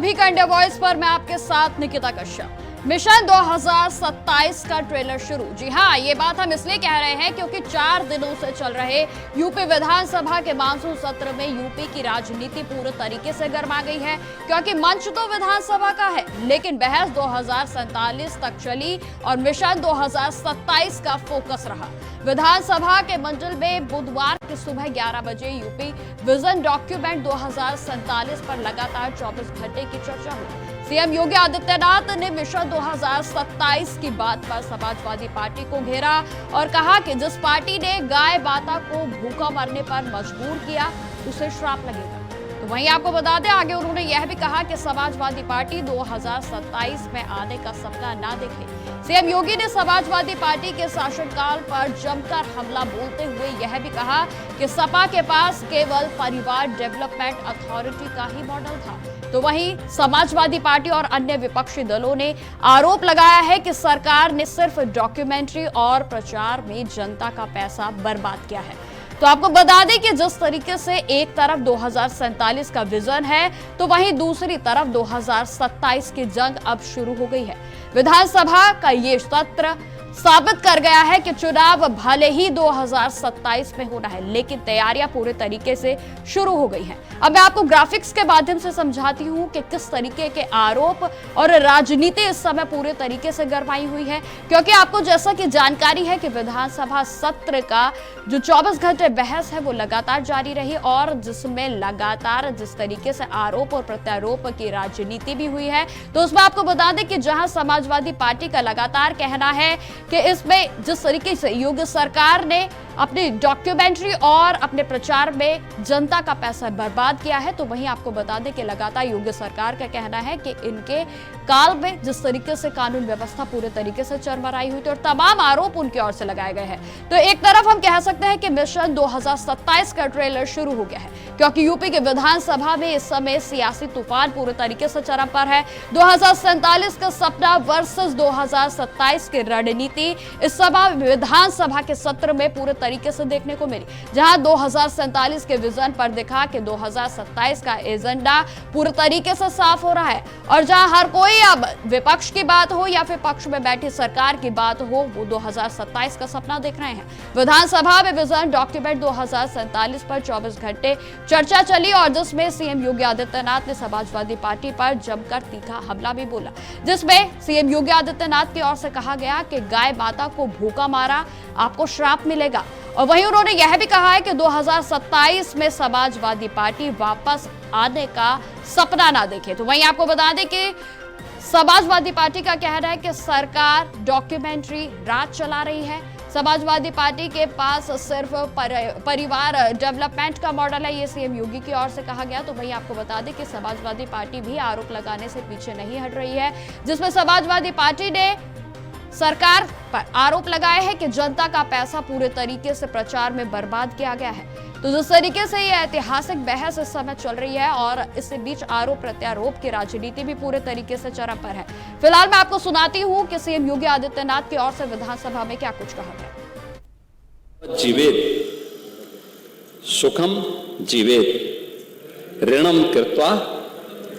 सभी का India voice पर मैं आपके साथ निकिता कश्यप। मिशन 2027 का ट्रेलर शुरू। जी हां, ये बात हम इसलिए कह रहे हैं क्योंकि 4 दिनों से चल रहे यूपी विधानसभा के मानसून सत्र में यूपी की राजनीति पूरे तरीके से गर्मा गई है। क्योंकि मंच तो विधानसभा का है, लेकिन बहस 2047 तक चली और मिशन 2027 का फोकस रहा। विधानसभा के मंडल में बुधवार की सुबह 11 बजे यूपी विजन डॉक्यूमेंट 2047 पर लगातार 24 घंटे की चर्चा हुई। सीएम योगी आदित्यनाथ ने मिशन 2027 की बात पर समाजवादी पार्टी को घेरा और कहा कि जिस पार्टी ने गाय माता को भूखा मरने पर मजबूर किया उसे श्राप लगेगा। तो वहीं आपको बता दें, आगे उन्होंने यह भी कहा कि समाजवादी पार्टी 2027 में आने का सपना ना देखे। सीएम योगी ने समाजवादी पार्टी के शासनकाल पर जमकर हमला बोलते हुए यह भी कहा कि सपा के पास केवल परिवार डेवलपमेंट अथॉरिटी का ही मॉडल था। तो वहीं समाजवादी पार्टी और अन्य विपक्षी दलों ने आरोप लगाया है कि सरकार ने सिर्फ डॉक्यूमेंट्री और प्रचार में जनता का पैसा बर्बाद किया है। तो आपको बता दें कि जिस तरीके से एक तरफ 2047 का विजन है, तो वहीं दूसरी तरफ 2027 की जंग अब शुरू हो गई है। विधानसभा का ये सत्र साबित कर गया है कि चुनाव भले ही 2027 में होना है, लेकिन तैयारियां पूरे तरीके से शुरू हो गई हैं। अब मैं आपको ग्राफिक्स के माध्यम से समझाती हूं कि किस तरीके के आरोप और राजनीति इस समय पूरे तरीके से गरमाई हुई है। क्योंकि आपको जैसा कि जानकारी है कि विधानसभा सत्र का जो 24 घंटे बहस है वो लगातार जारी रही और जिसमें लगातार जिस तरीके से आरोप और प्रत्यारोप की राजनीति भी हुई है। तो उसमें आपको बता दें कि जहां समाजवादी पार्टी का लगातार कहना है कि इसमें जिस तरीके से योगी सरकार ने अपनी डॉक्यूमेंट्री और अपने प्रचार में जनता का पैसा बर्बाद किया है, तो वहीं आपको बता दें कि लगातार योगी सरकार का कहना है कि इनके काल में जिस तरीके से कानून व्यवस्था पूरे तरीके से चरमराई हुई थी और तमाम आरोप उनकी ओर से लगाए गए हैं। तो एक तरफ हम कह सकते हैं कि मिशन 2027 का ट्रेलर शुरू हो गया है, क्योंकि यूपी के विधानसभा में इस समय सियासी तूफान पूरे तरीके से चरम पर है। 2047 का सपना वर्सेस 2027 की रणनीति इस समय विधानसभा के सत्र में पूरे तरीके से देखने को मिली, जहां 2047 के विजन पर दिखा कि 2027 का एजेंडा पूरे तरीके से साफ हो रहा है और जहां हर कोई अब विपक्ष की बात हो या फिर पक्ष में बैठी सरकार की बात हो, वो 2027 का सपना देख रहे हैं। विधानसभा में विजन डॉक्यूमेंट 2047 पर 24 घंटे चर्चा चली और जिसमें सीएम योगी आदित्यनाथ ने समाजवादी पार्टी पर जमकर तीखा हमला भी बोला, जिसमें सीएम योगी आदित्यनाथ की ओर से कहा गया कि गाय माता को भूखा मारा आपको श्राप मिलेगा। और वहीं उन्होंने यह भी कहा है कि 2027 में समाजवादी पार्टी वापस आने का सपना ना देखे। तो वहीं आपको बता दें कि समाजवादी पार्टी का कहना है कि सरकार डॉक्यूमेंट्री राज चला रही है। समाजवादी पार्टी के पास सिर्फ परिवार डेवलपमेंट का मॉडल है, ये सीएम योगी की ओर से कहा गया। तो वहीं आपको बता दें कि समाजवादी पार्टी भी आरोप लगाने से पीछे नहीं हट रही है, जिसमें समाजवादी पार्टी ने सरकार पर आरोप लगाए हैं कि जनता का पैसा पूरे तरीके से प्रचार में बर्बाद किया गया है। तो जिस तरीके से यह ऐतिहासिक बहस इस समय चल रही है और इसके बीच आरोप प्रत्यारोप की राजनीति भी पूरे तरीके से चरम पर है। फिलहाल मैं आपको सुनाती हूं कि सीएम योगी आदित्यनाथ की ओर से विधानसभा में क्या कुछ कहा गया। जीवेत सुखम जीवेत ऋणम कृत्वा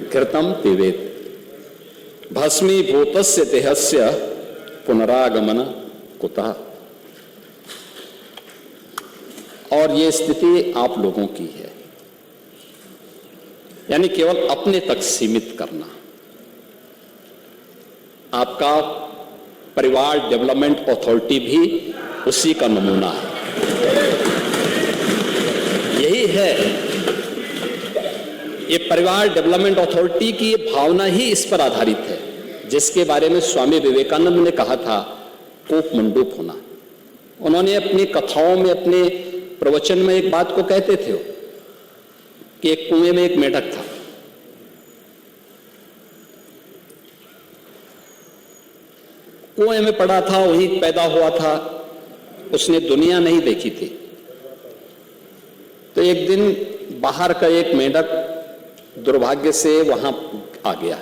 घृतम पिबेत भस्मीभूतस्य देहस्य पुनरागमन कुतः। और ये स्थिति आप लोगों की है, यानी केवल अपने तक सीमित करना। आपका परिवार डेवलपमेंट अथॉरिटी भी उसी का नमूना है। यही है, ये परिवार डेवलपमेंट अथॉरिटी की भावना ही इस पर आधारित है, जिसके बारे में स्वामी विवेकानंद ने कहा था कोप मंडूक होना। उन्होंने अपनी कथाओं में, अपने प्रवचन में एक बात को कहते थे कि एक कुएं में एक मेढक था। कुएं में पड़ा था, वहीं पैदा हुआ था, उसने दुनिया नहीं देखी थी। तो एक दिन बाहर का एक मेढक दुर्भाग्य से वहां आ गया।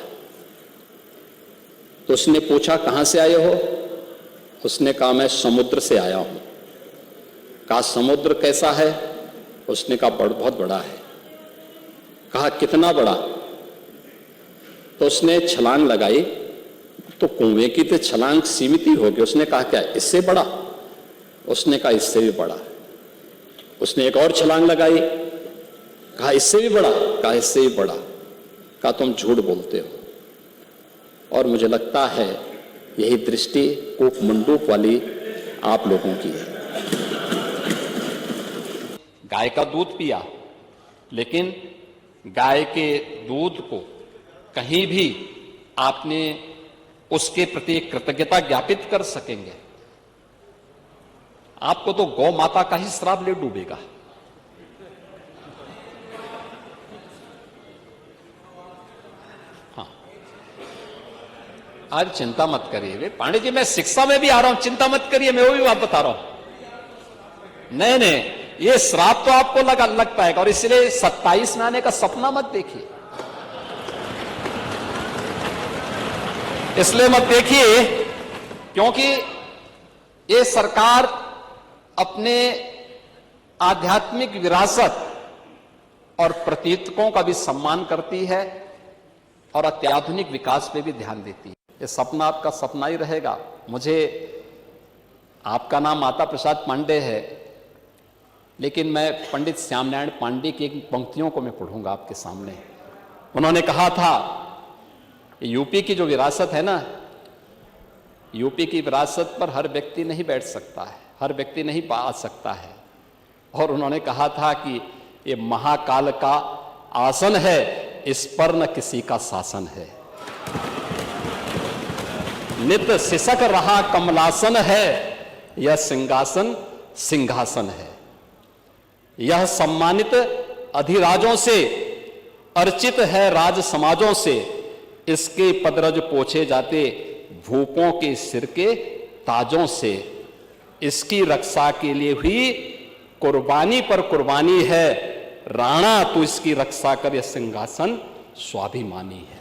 तो उसने पूछा कहां से आए हो? उसने कहा मैं समुद्र से आया हूं। कहा समुद्र कैसा है? उसने कहा बहुत बड़ा है। कहा कितना बड़ा? तो उसने छलांग लगाई, तो कुएं की तो छलांग सीमित ही होगी। उसने कहा क्या इससे बड़ा? उसने कहा इससे भी बड़ा। उसने एक और छलांग लगाई, कहा इससे भी बड़ा, कहा इससे भी बड़ा। कहा तुम झूठ बोलते हो। और मुझे लगता है यही दृष्टि कूप मंडूक वाली आप लोगों की है। गाय का दूध पिया, लेकिन गाय के दूध को कहीं भी आपने उसके प्रति कृतज्ञता ज्ञापित कर सकेंगे? आपको तो गौ माता का ही श्राप ले डूबेगा। हाँ, आज चिंता मत करिए पांडे जी, मैं शिक्षा में भी आ रहा हूं, चिंता मत करिए, मैं वो भी बात बता रहा हूं। नहीं, ये श्राप तो आपको लग पाएगा, और इसलिए 27 में आने का सपना मत देखिए। इसलिए मत देखिए क्योंकि ये सरकार अपने आध्यात्मिक विरासत और प्रतीकों का भी सम्मान करती है और अत्याधुनिक विकास पे भी ध्यान देती है। ये सपना आपका सपना ही रहेगा। मुझे, आपका नाम माता प्रसाद पांडे है, लेकिन मैं पंडित श्यामनारायण पांडे की एक पंक्तियों को मैं पढ़ूंगा आपके सामने। उन्होंने कहा था, यूपी की जो विरासत है ना, यूपी की विरासत पर हर व्यक्ति नहीं बैठ सकता है, हर व्यक्ति नहीं पा सकता है। और उन्होंने कहा था कि ये महाकाल का आसन है, इस पर न किसी का शासन है। नित सिसक रहा कमलासन है, यह सिंहासन सिंहासन है। यह सम्मानित अधिराजों से, अर्चित है राज समाजों से, इसके पदरज पोछे जाते भूपों के सिर के ताजों से। इसकी रक्षा के लिए हुई कुर्बानी पर कुर्बानी है, राणा तू इसकी रक्षा कर, यह सिंहासन स्वाभिमानी है।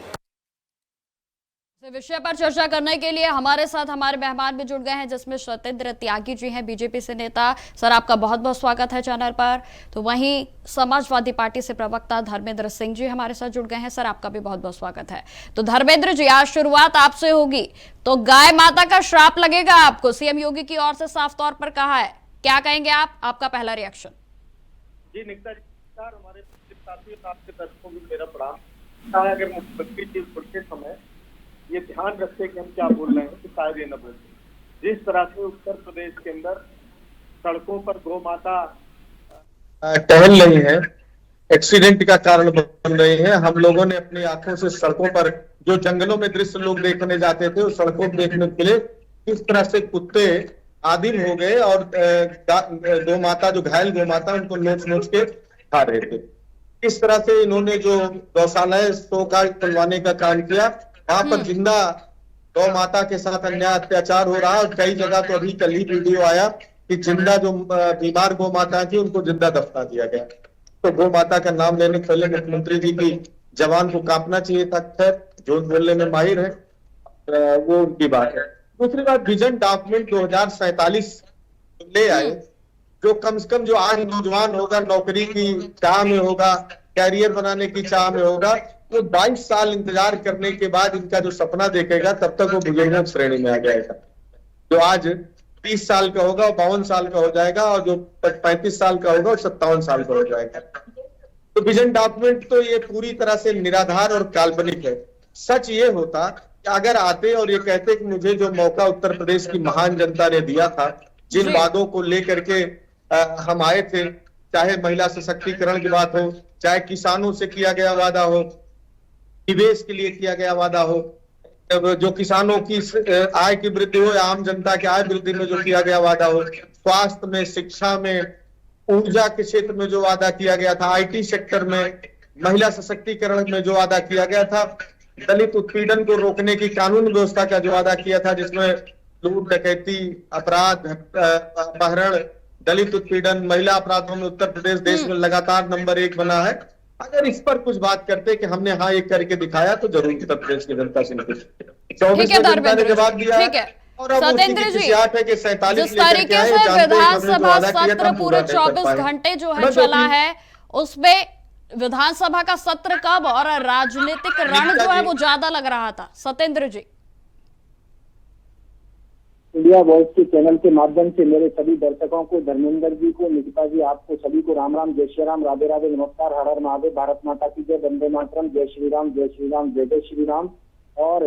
इस विषय पर चर्चा करने के लिए हमारे साथ हमारे मेहमान भी जुड़ गए हैं, जिसमें सत्येंद्र त्यागी जी हैं, बीजेपी से नेता। सर, आपका बहुत बहुत स्वागत है चैनल पर। तो वहीं समाजवादी पार्टी से प्रवक्ता धर्मेंद्र सिंह जी हमारे साथ जुड़ गए हैं। सर, आपका भी बहुत बहुत स्वागत है। तो धर्मेंद्र जी, आज शुरुआत आपसे होगी। तो गाय माता का श्राप लगेगा आपको, सीएम योगी की ओर से साफ तौर पर कहा है, क्या कहेंगे आप? आपका पहला रिएक्शन। जी निकिता जी, हमारे साथी आपके दर्शकों को मेरा प्रणाम। अगर मुख्यमंत्री जी बोलते समय ये ध्यान रखते कि हम क्या बोल रहे हैं, तो शायद ये न बोलते। जिस तरह से उत्तर प्रदेश के अंदर सड़कों पर गौ माता टहल रही है, एक्सीडेंट का कारण बन रही है। हम लोगों ने अपनी आंखों से सड़कों पर जो जंगलों में दृश्य लोग देखने जाते थे, उस सड़कों देखने के लिए किस तरह से कुत्ते आदिम हो गए और गौ माता, जो घायल गौ माता, उनको नोच के खा रहे थे। इस तरह से इन्होंने जो गौशालाएं 100 का खुलवाने का काम किया, वहां पर जिंदा गौ माता के साथ अन्याय अत्याचार हो रहा है। और कई जगह तो अभी कल ही वीडियो आया कि जिंदा जो बीमार गौ माता थी, उनको जिंदा दफना दिया गया। तो गौ माता का नाम लेने के पहले मुख्यमंत्री जी की जवान को कांपना चाहिए था। खैर, जो बोलने में माहिर है वो उनकी बात है। दूसरी बात, विजन डॉक्यूमेंट 2047 ले आए, जो कम से कम जो आज नौजवान होगा, नौकरी की चाह में होगा, कैरियर बनाने की चाह में होगा, वो 22 साल इंतजार करने के बाद इनका जो सपना देखेगा, तब तक वो बुजुर्गों श्रेणी में आ जाएगा। जो आज 30 साल का होगा, 52 साल का हो जाएगा, और जो 35 साल का होगा, 57 साल का हो जाएगा। तो विजन डॉक्यूमेंट तो ये पूरी तरह से निराधार और काल्पनिक है। सच ये होता कि अगर आते और ये कहते कि मुझे जो मौका उत्तर प्रदेश की महान जनता ने दिया था, जिन वादों को लेकर के हम आए थे, चाहे महिला सशक्तिकरण की बात हो, चाहे किसानों से किया गया वादा हो, निवेश के लिए किया गया वादा हो, जो किसानों की आय की वृद्धि हो या आम जनता की आय वृद्धि में जो किया गया वादा हो, स्वास्थ्य में, शिक्षा में, ऊर्जा के क्षेत्र में जो वादा किया गया था, आईटी सेक्टर में, महिला सशक्तिकरण में जो वादा किया गया था, दलित उत्पीड़न को रोकने की कानून व्यवस्था का जो वादा किया था, जिसमें लूट, डकैती, अपराध, अपहरण, दलित उत्पीड़न, महिला अपराधों में उत्तर प्रदेश देश में लगातार नंबर 1 बना है। अगर इस पर कुछ बात करते कि हमने हाँ एक करके दिखाया, तो जरूर उत्तर प्रदेश की जनता से 24 जनता ने जवाब दिया। और अब सत्येंद्र जी, जिस तरीके से विधानसभा सत्र पूरे 24 घंटे जो है चला है, उसमें विधानसभा का सत्र कब और राजनीतिक रण जो है वो ज्यादा लग रहा था? सत्येंद्र जी। इंडिया वॉइस के चैनल के माध्यम से मेरे सभी दर्शकों को, धर्मेंद्र जी को, निकिता जी, आपको सभी को राम राम, जय श्री राम, राधे राधे, नमस्कार, हर हर महादेव, भारत माता की जय, वंदे मातरम, जय श्री राम, जय श्री राम, जय जय श्री राम। और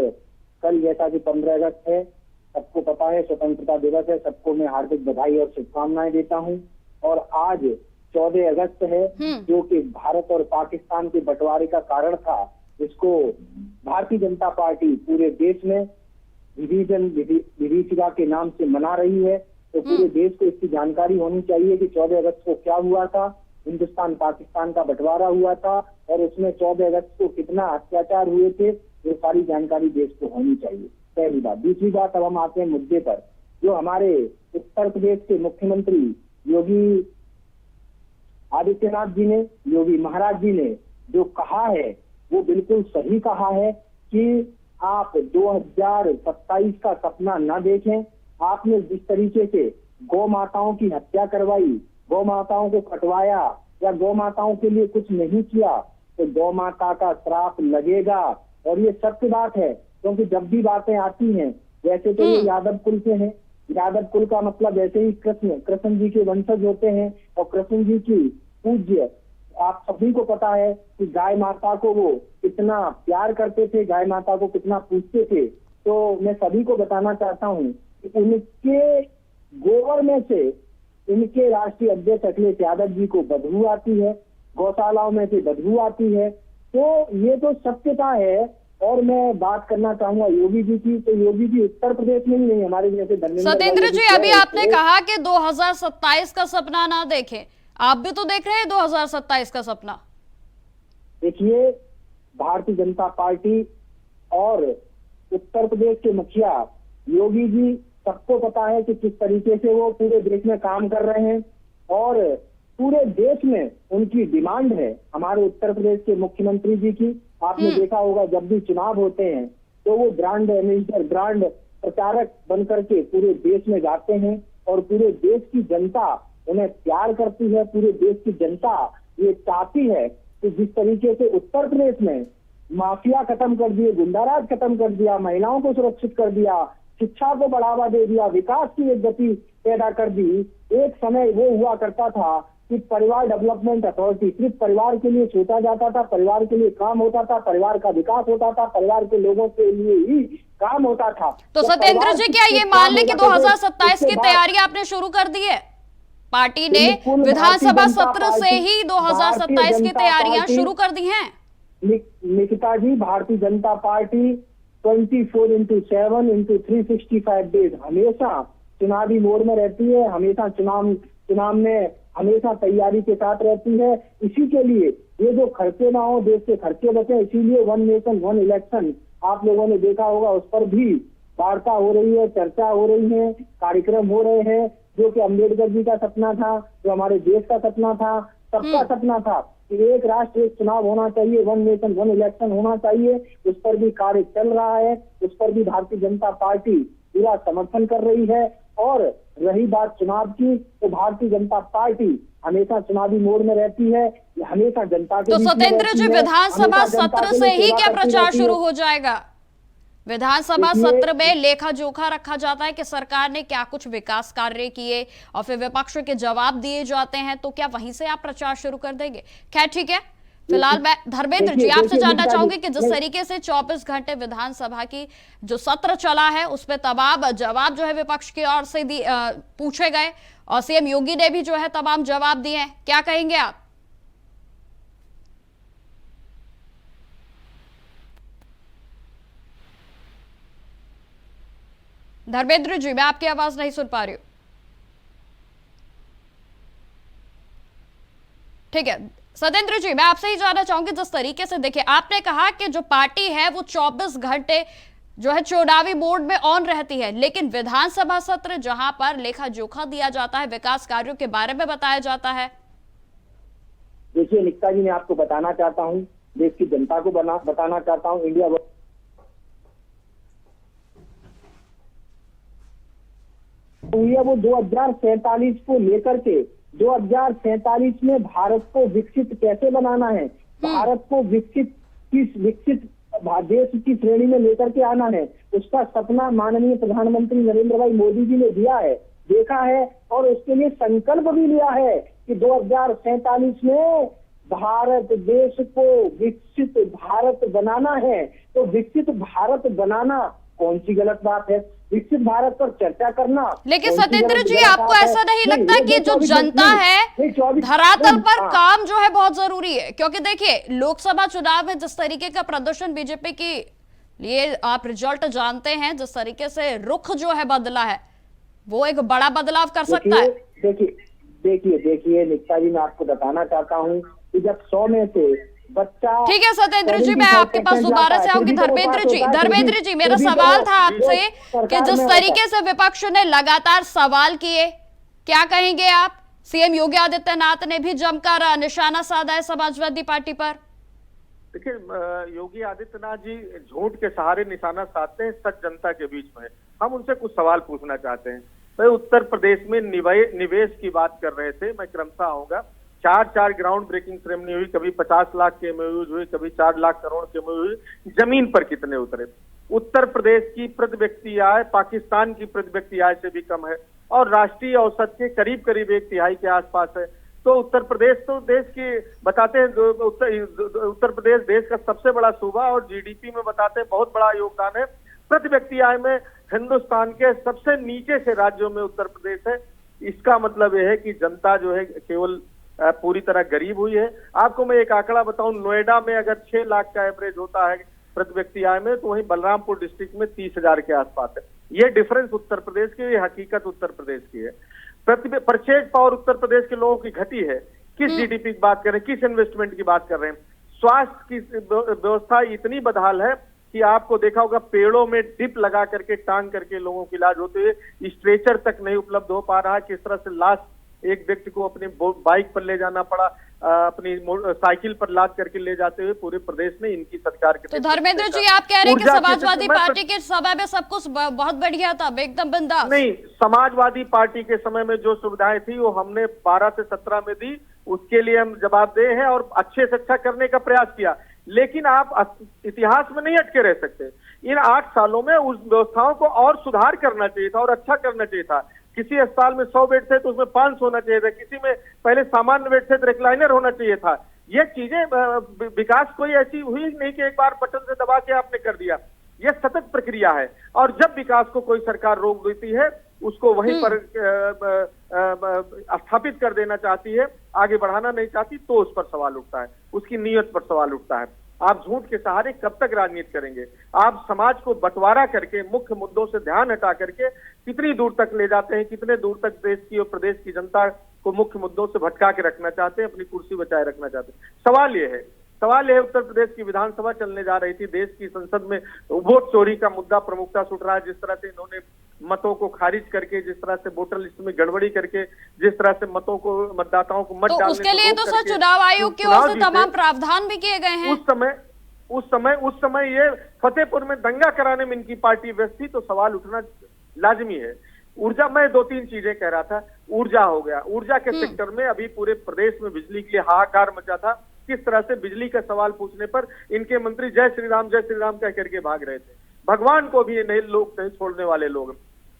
कल जैसा कि 15 अगस्त है, सबको पता है स्वतंत्रता दिवस है, सबको मैं हार्दिक बधाई और शुभकामनाएं देता हूं। और आज 14 अगस्त है, जो कि भारत और पाकिस्तान के बंटवारे का कारण था, जिसको भारतीय जनता पार्टी पूरे देश में विभीषिका के नाम से मना रही है। तो पूरे देश को इसकी जानकारी होनी चाहिए कि 14 अगस्त को क्या हुआ था। हिंदुस्तान पाकिस्तान का बंटवारा हुआ था और उसमें 14 अगस्त को कितना अत्याचार हुए थे, ये सारी जानकारी देश को होनी चाहिए, पहली बात। दूसरी बात, अब हम आते हैं मुद्दे पर। जो हमारे उत्तर प्रदेश के मुख्यमंत्री योगी आदित्यनाथ जी ने, योगी महाराज जी ने जो कहा है वो बिल्कुल सही कहा है कि आप 2027 का सपना न देखें। आपने जिस तरीके से गौ माताओं की हत्या करवाई, गौ माताओं को कटवाया या गौ माताओं के लिए कुछ नहीं किया, तो गौ माता का श्राप लगेगा। और ये सत्य बात है, क्योंकि जब भी बातें आती हैं, वैसे तो ये यादव कुल से हैं, यादव कुल का मतलब वैसे ही कृष्ण जी के वंशज होते हैं। और कृष्ण जी की पूज्य, आप सभी को पता है कि गाय माता को वो कितना प्यार करते थे, गाय माता को कितना पूजते थे। तो मैं सभी को बताना चाहता हूँ कि उनके गोबर में से इनके राष्ट्रीय अध्यक्ष अखिलेश यादव जी को बदबू आती है, गौशालाओं में से बदबू आती है। तो ये तो सत्यता है। और मैं बात करना चाहूंगा योगी जी की, तो योगी जी उत्तर प्रदेश में ही नहीं, हमारे जैसे सत्येंद्र जी, अभी आपने कहा कि 2027 का सपना ना देखें, आप भी तो देख रहे हैं 2027 का सपना। देखिए, भारतीय जनता पार्टी और उत्तर प्रदेश के मुखिया योगी जी, सबको पता है कि किस तरीके से वो पूरे देश में काम कर रहे हैं। और पूरे देश में उनकी डिमांड है हमारे उत्तर प्रदेश के मुख्यमंत्री जी की। आपने देखा होगा, जब भी चुनाव होते हैं तो वो ब्रांड एम्बेसडर, ब्रांड प्रचारक बन करके पूरे देश में जाते हैं और पूरे देश की जनता उन्हें प्यार करती है। पूरे देश की जनता ये चाहती है कि जिस तरीके से उत्तर प्रदेश में माफिया खत्म कर दिए, गुंडाराज खत्म कर दिया, महिलाओं को सुरक्षित कर दिया, शिक्षा को बढ़ावा दे दिया, विकास की एक गति पैदा कर दी। एक समय वो हुआ करता था कि परिवार डेवलपमेंट अथॉरिटी सिर्फ परिवार के लिए सोचा जाता था, परिवार के लिए काम होता था, परिवार का विकास होता था, परिवार के लोगों के लिए ही काम होता था। तो सत्येंद्र जी, क्या ये मान लें कि 2027 की तैयारी आपने शुरू कर दी है? पार्टी ने विधानसभा सत्र से ही 2027 की तैयारियां शुरू कर दी हैं। निकिता जी, Bharatiya Janata party 24/7 into 365 days हमेशा चुनावी मोड में रहती है, हमेशा चुनाव में हमेशा तैयारी के साथ रहती है। इसी के लिए ये जो खर्चे ना हो, देश के खर्चे बचे, इसीलिए 1 नेशन 1 इलेक्शन आप लोगों ने देखा होगा, उस पर भी वार्ता हो रही है, चर्चा हो रही है, कार्यक्रम हो रहे हैं। जो कि अम्बेडकर जी का सपना था, जो हमारे देश का सपना था, सबका सपना था कि एक राष्ट्र एक चुनाव होना चाहिए, 1 नेशन 1 इलेक्शन होना चाहिए। उस पर भी कार्य चल रहा है, उस पर भी भारतीय जनता पार्टी पूरा समर्थन कर रही है। और रही बात चुनाव की, तो भारतीय जनता पार्टी हमेशा चुनावी मोड में रहती है, हमेशा जनता के तो सत्येंद्र जी, विधानसभा सत्र से ही क्या प्रचार शुरू हो जाएगा? विधानसभा सत्र में लेखा जोखा रखा जाता है कि सरकार ने क्या कुछ विकास कार्य किए और फिर विपक्ष के जवाब दिए जाते हैं, तो क्या वहीं से आप प्रचार शुरू कर देंगे? खैर ठीक है, फिलहाल मैं धर्मेंद्र जी आपसे जानना चाहूंगी कि जिस तरीके से 24 घंटे विधानसभा की जो सत्र चला है उस पर तमाम जवाब जो है विपक्ष की ओर से पूछे गए और सीएम योगी ने भी जो है तमाम जवाब दिए हैं, क्या कहेंगे आप? धर्मेंद्र जी, मैं आपकी आवाज नहीं सुन पा रही हूं। ठीक है सत्येंद्र जी, मैं आपसे ही जानना चाहूंगी, जिस तरीके से देखिए आपने कहा कि जो पार्टी है वो 24 घंटे जो है चुनावी मोड में ऑन रहती है, लेकिन विधानसभा सत्र जहां पर लेखा जोखा दिया जाता है, विकास कार्यों के बारे में बताया जाता है। देखिए निकिता जी, मैं आपको बताना चाहता हूं, देश की जनता को बताना चाहता हूं, इंडिया हुई है वो 2047 को लेकर के 2047 में भारत को विकसित कैसे बनाना है, भारत को विकसित देश की श्रेणी में लेकर के आना है, उसका सपना माननीय प्रधानमंत्री नरेंद्र भाई मोदी जी ने दिया है, देखा है और उसके लिए संकल्प भी लिया है कि 2047 में भारत देश को विकसित भारत बनाना है। तो विकसित भारत बनाना कौन सी गलत बात है? विकसित भारत पर चर्चा करना। लेकिन सत्येंद्र जी, आपको ऐसा नहीं लगता कि जो जनता है धरातल पर काम जो है बहुत जरूरी है? क्योंकि देखिए, लोकसभा चुनाव में जिस तरीके का प्रदर्शन बीजेपी की लिए आप रिजल्ट जानते हैं, जिस तरीके से रुख जो है बदला है, वो एक बड़ा बदलाव कर सकता है। देखिए निकिता जी, मैं आपको बताना चाहता हूँ कि जब 100 में से बच्चा, ठीक है सत्येंद्र जी, मैं आपके पास दोबारा से आऊंगी। धर्मेंद्र जी, मेरा सवाल था आपसे कि जिस तरीके से विपक्ष ने लगातार सवाल किए, क्या कहेंगे आप? सीएम योगी आदित्यनाथ ने भी जमकर निशाना साधा है समाजवादी पार्टी पर। देखिए, योगी आदित्यनाथ जी झूठ के सहारे निशाना साधते हैं सच जनता के बीच में। हम उनसे कुछ सवाल पूछना चाहते हैं। तो उत्तर प्रदेश में निवेश की बात कर रहे थे, मैं क्रमशः आऊंगा। 4 ग्राउंड ब्रेकिंग सेरेमनी हुई, कभी 50 लाख के एमओयूज हुए, कभी 4 लाख करोड़ के एमओयू हुए। जमीन पर कितने उतरे? उत्तर प्रदेश की प्रति व्यक्ति आय पाकिस्तान की प्रति व्यक्ति आय से भी कम है और राष्ट्रीय औसत के करीब 1/3 के आसपास है। तो उत्तर प्रदेश तो देश की बताते हैं, उत्तर प्रदेश देश का सबसे बड़ा सूबा और जीडीपी में बताते हैं बहुत बड़ा योगदान है। प्रति व्यक्ति आय में हिंदुस्तान के सबसे नीचे से राज्यों में उत्तर प्रदेश है। इसका मतलब यह है कि जनता जो है केवल पूरी तरह गरीब हुई है। आपको मैं एक आंकड़ा बताऊं, नोएडा में अगर 6 लाख का एवरेज होता है प्रति व्यक्ति आय में, तो वहीं बलरामपुर डिस्ट्रिक्ट में 30,000 के आसपास है। ये डिफरेंस उत्तर प्रदेश की, ये हकीकत उत्तर प्रदेश की है। परचेज पावर उत्तर प्रदेश के लोगों की घटी है। किस जीडीपी की बात कर रहे हैं, किस इन्वेस्टमेंट की बात कर रहे हैं? स्वास्थ्य की व्यवस्था इतनी बदहाल है कि आपको देखा होगा पेड़ों में डिप लगा करके टांग करके लोगों की इलाज होते हुए स्ट्रेचर तक नहीं उपलब्ध हो पा रहा है। किस तरह से लाश एक व्यक्ति को अपनी बाइक पर ले जाना पड़ा, अपनी साइकिल पर लाद करके ले जाते हुए पूरे प्रदेश में इनकी सरकार के। तो धर्मेंद्र जी, आप कह रहे हैं कि समाजवादी पार्टी के समय में सब कुछ बहुत बढ़िया था, एकदम बिंदास? नहीं, समाजवादी पार्टी के समय में जो सुविधाएं थी वो हमने 12 से 17 में दी, उसके लिए हम जवाबदेह हैं और अच्छे से अच्छा करने का प्रयास किया। लेकिन आप इतिहास में नहीं अटके रह सकते। इन 8 सालों में उस व्यवस्थाओं को और सुधार करना चाहिए था और अच्छा करना चाहिए था। किसी अस्पताल में 100 बेड थे तो उसमें 500 होना चाहिए था, किसी में पहले सामान्य बेड थे तो रिक्लाइनर होना चाहिए था। ये चीजें विकास कोई ऐसी हुई नहीं कि एक बार बटन से दबा के आपने कर दिया। ये सतत प्रक्रिया है और जब विकास को कोई सरकार रोक देती है, उसको वहीं पर स्थापित कर देना चाहती है, आगे बढ़ाना नहीं चाहती, तो उस पर सवाल उठता है, उसकी नीयत पर सवाल उठता है। आप झूठ के सहारे कब तक राजनीति करेंगे? आप समाज को बंटवारा करके मुख्य मुद्दों से ध्यान हटा करके कितनी दूर तक ले जाते हैं, कितने दूर तक देश की और प्रदेश की जनता को मुख्य मुद्दों से भटका के रखना चाहते हैं, अपनी कुर्सी बचाए रखना चाहते हैं। सवाल यह है उत्तर प्रदेश की विधानसभा चलने जा रही थी, देश की संसद में वोट चोरी का मुद्दा प्रमुखता से उठ रहा है। जिस तरह से इन्होंने मतों को खारिज करके, जिस तरह से वोटर लिस्ट में गड़बड़ी करके, जिस तरह से मतदाताओं को मत डालने, तो उसके लिए तो सर चुनाव आयोग की ओर से तमाम प्रावधान भी किए गए हैं। उस समय ये फतेहपुर में दंगा कराने में इनकी पार्टी व्यस्त थी, तो सवाल उठना लाजमी है। ऊर्जा, मैं 2-3 चीजें कह रहा था। ऊर्जा हो गया, ऊर्जा के सेक्टर में अभी पूरे प्रदेश में बिजली के लिए हाहाकार मचा था। किस तरह से बिजली का सवाल पूछने पर इनके मंत्री जय श्री राम कह करके भाग रहे थे। भगवान को भी नए लोग नहीं छोड़ने वाले लोग।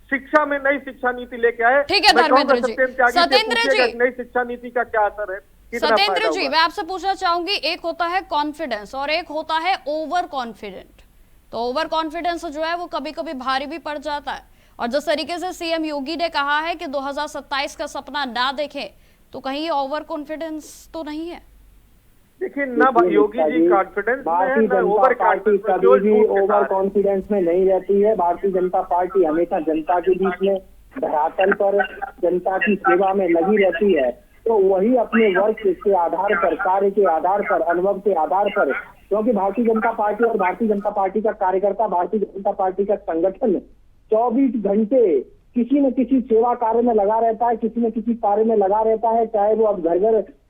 शिक्षा में नई शिक्षा नीति लेके आए। ठीक है धर्मेंद्र जी, सत्येंद्र जी, नई शिक्षा नीति का क्या असर है? सत्येंद्र जी, मैं आपसे पूछना चाहूंगी, एक होता है कॉन्फिडेंस और एक होता है ओवर कॉन्फिडेंट। तो ओवर कॉन्फिडेंस जो है वो कभी कभी भारी भी पड़ जाता है। और जिस तरीके से सीएम योगी ने कहा है कि 2027 का सपना ना देखें, तो कहीं ये ओवर कॉन्फिडेंस तो नहीं है? देखिए ना, योगी जी कॉन्फिडेंस भारतीय जनता पार्टी कभी भी ओवर कॉन्फिडेंस में नहीं रहती है। भारतीय जनता पार्टी हमेशा जनता के बीच में, धरातल पर जनता की सेवा में लगी रहती है। तो वही अपने वर्क के आधार पर, कार्य के आधार पर, अनुभव के आधार पर, क्योंकि भारतीय जनता पार्टी और भारतीय जनता पार्टी का कार्यकर्ता, भारतीय जनता पार्टी का संगठन 24 घंटे किसी न किसी सेवा कार्य में लगा रहता है, किसी न किसी कार्य में लगा रहता है। चाहे वो अब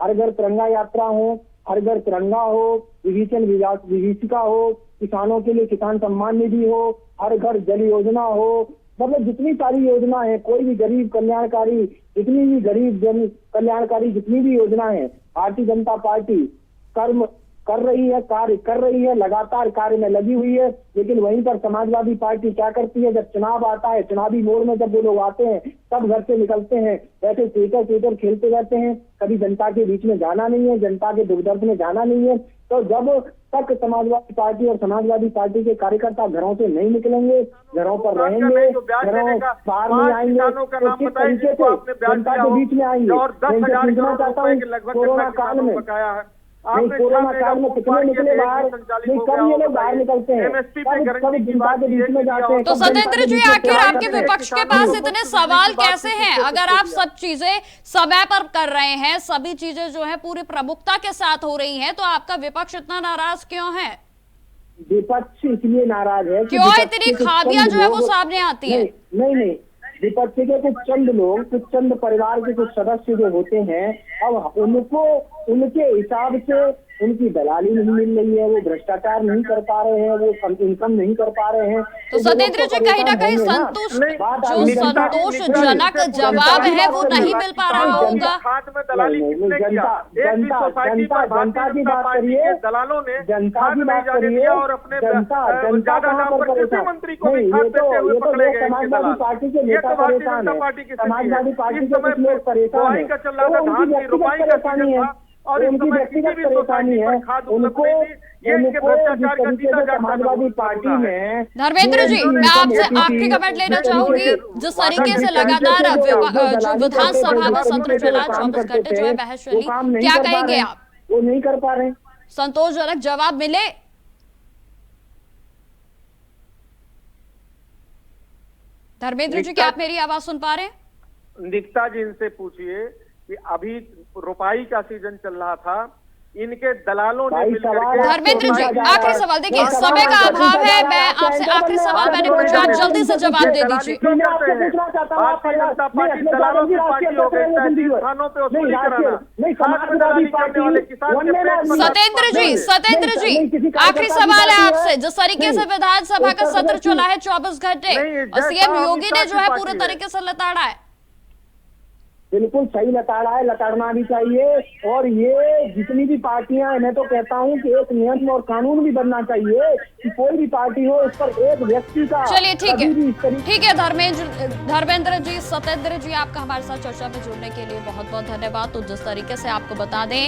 हर घर तिरंगा यात्रा हो, हर घर तिरंगा हो, विभीषिका हो, किसानों के लिए किसान सम्मान निधि हो, हर घर जल योजना हो, मतलब जितनी सारी योजना है, कोई भी गरीब कल्याणकारी, जितनी भी गरीब जन कल्याणकारी जितनी भी योजना है, भारतीय जनता पार्टी कर्म कर रही है, कार्य कर रही है, लगातार कार्य में लगी हुई है। लेकिन वहीं पर समाजवादी पार्टी क्या करती है, जब चुनाव आता है, चुनावी मोड़ में जब वो लोग आते हैं, तब घर से निकलते हैं, वैसे ट्विटर खेलते रहते हैं, कभी जनता के बीच में जाना नहीं है, जनता के दुख दर्द में जाना नहीं है। तो जब तक समाजवादी पार्टी और समाजवादी पार्टी के कार्यकर्ता घरों से नहीं निकलेंगे, घरों पर रहेंगे, घरों बाहर नहीं आएंगे, तो किस तरीके से जनता के बीच में आएंगे। मैं पूछना चाहता हूँ, कोरोना काल में कोरोना काल में कितने निकले बाहर, नहीं कब ये लोग बाहर निकलते हैं, कब जनता के बीच में जाते हैं। तो सत्येंद्र जी, आखिर आपके विपक्ष के पास इतने सवाल कैसे हैं? अगर आप सब चीजें समय पर कर रहे हैं, सभी चीजें जो है पूरी प्रमुखता के साथ हो रही हैं, तो आपका विपक्ष इतना नाराज क्यों है? विपक्ष इसलिए नाराज है, क्यों इतनी खामियां जो है वो सामने आती है? नहीं, विपक्ष के कुछ चंद लोग, कुछ चंद परिवार के कुछ सदस्य जो होते हैं, अब उनको उनके हिसाब से उनकी दलाली नहीं मिल रही है, वो भ्रष्टाचार नहीं कर पा रहे हैं, वो इनकम नहीं कर पा रहे हैं। तो सत्येंद्र जी, कहीं ना कहीं संतोषजनक जवाब है वो नहीं मिल पा रहा होगा। जनता की बात करिए, दलालों ने जनता की बात करिए, और अपने जनता कहाँ पर परेशान? नहीं, ये तो समाजवादी पार्टी के नेता परेशान है, समाजवादी पार्टी के कुछ लोग परेशान है, तो उनकी व्यक्तिगत परेशानी है, और उनकी व्यक्तिगत परेशानी है, उनको जिस तरीके से समाजवादी पार्टी में। धर्मेंद्र जी, मैं आपसे आपके कमेंट लेना चाहूंगी। जिस तरीके से लगातार जो विधानसभा में सत्र चला, 24 घंटे जो है बहस चली, क्या कहेंगे आप? वो नहीं कर पा रहे, संतोषजनक जवाब मिले? धर्मेंद्र जी, क्या आप मेरी आवाज सुन पा रहे हैं? निकिता जी, इनसे पूछिए कि अभी रुपाई का सीजन चल रहा था, इनके दलालों ने मिलकर। धर्मेंद्र जी, आखिरी सवाल, देखिए समय का अभाव है, मैं आपसे आखिरी सवाल मैंने पूछा, आप जल्दी से जवाब दे दीजिए। भारतीय जनता पार्टी दलालों की पार्टी हो गई, तहसील थानों पे वसूली कराना, सत्येंद्र जी, आखिरी सवाल है आपसे। जिस तरीके से विधानसभा का सत्र चला है 24 घंटे, और सीएम योगी ने जो है पूरे तरीके से लताड़ा है। बिल्कुल सही लताड़ा है, लताड़ना भी चाहिए। और ये जितनी भी पार्टियां हैं, मैं तो कहता हूं कि एक नियम और कानून भी बनना चाहिए कि कोई भी पार्टी हो, उस पर एक व्यक्ति का। चलिए ठीक है धर्मेंद्र जी, सत्येंद्र जी, आपका हमारे साथ चर्चा में जुड़ने के लिए बहुत बहुत धन्यवाद। तो जिस तरीके से आपको बता दें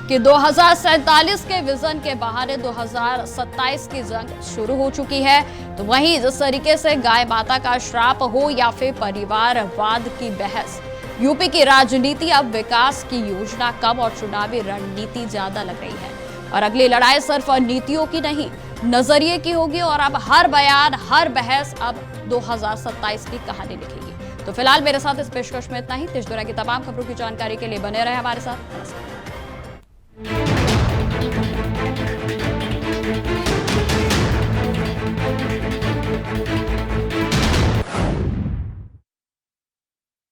कि 2047 के विजन के बहाने 2027 की जंग शुरू हो चुकी है, तो वहीं जिस तरीके से गाय माता का श्राप हो या फिर परिवारवाद की बहस, यूपी की राजनीति अब विकास की योजना कम और चुनावी रणनीति ज्यादा लग रही है। और अगली लड़ाई सिर्फ नीतियों की नहीं, नजरिए की होगी। और अब हर बयान, हर बहस अब 2027 की कहानी लिखेगी। तो फिलहाल मेरे साथ इस पेशकश में इतना ही। देश दुनिया की तमाम खबरों की जानकारी के लिए बने रहे हमारे साथ। नमस्कार।